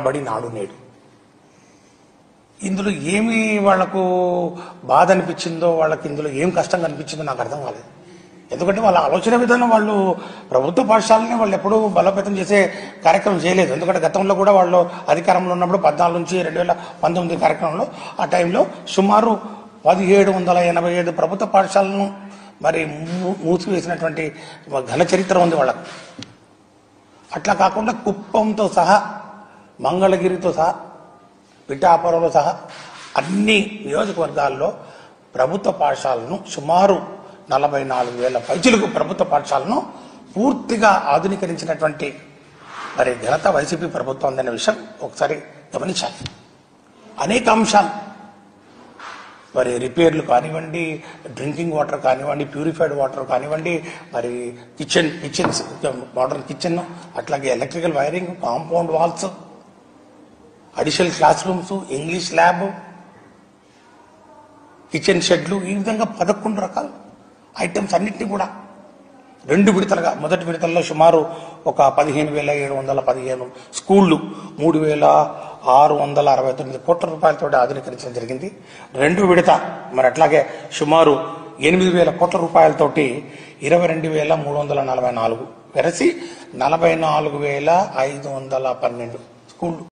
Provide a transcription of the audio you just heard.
బడి నాడు నేడు ఇందులో ఏమి వాళ్లకు బాధ అనిపించిందో, వాళ్ళకి ఇందులో ఏం కష్టం కనిపించిందో నాకు అర్థం కాలేదు. ఎందుకంటే వాళ్ళ ఆలోచన విధానం, వాళ్ళు ప్రభుత్వ పాఠశాలని వాళ్ళు ఎప్పుడూ బలోపేతం చేసే కార్యక్రమం చేయలేదు. ఎందుకంటే గతంలో కూడా వాళ్ళు అధికారంలో ఉన్నప్పుడు 14 నుంచి 2019 కార్యక్రమంలో ఆ టైంలో సుమారు 1787 ప్రభుత్వ పాఠశాలను మరి మూసివేసినటువంటి ఘన చరిత్ర ఉంది వాళ్ళకు. అట్లా కాకుండా కుప్పంతో సహా, మంగళగిరితో సహా, పిఠాపురంలో సహా అన్ని నియోజకవర్గాల్లో ప్రభుత్వ పాఠశాలను సుమారు 44,000 పైచిలకు ప్రభుత్వ పాఠశాలను పూర్తిగా ఆధునీకరించినటువంటి మరి ఘనత వైసీపీ ప్రభుత్వం ఉందనే విషయం ఒకసారి గమనించాలి. అనేక అంశాలు, మరి రిపేర్లు కానివ్వండి, డ్రింకింగ్ వాటర్ కానివ్వండి, ప్యూరిఫైడ్ వాటర్ కానివ్వండి, మరి కిచెన్స్ మోడర్న్ కిచెన్, అట్లాగే electrical wiring, compound walls, additional classrooms, English lab, kitchen షెడ్లు, ఈ విధంగా 11 రకాల ఐటమ్స్ అన్నింటినీ కూడా 2 విడతలుగా, మొదటి విడతల్లో సుమారు ఒక 15,715 స్కూళ్లు 3,669 కోట్ల రూపాయలతో ఆధునీకరించడం జరిగింది. 2వ విడత మరి అట్లాగే సుమారు 8,000 కోట్ల రూపాయలతోటి 22,344 వెరసి 44,512 స్కూళ్లు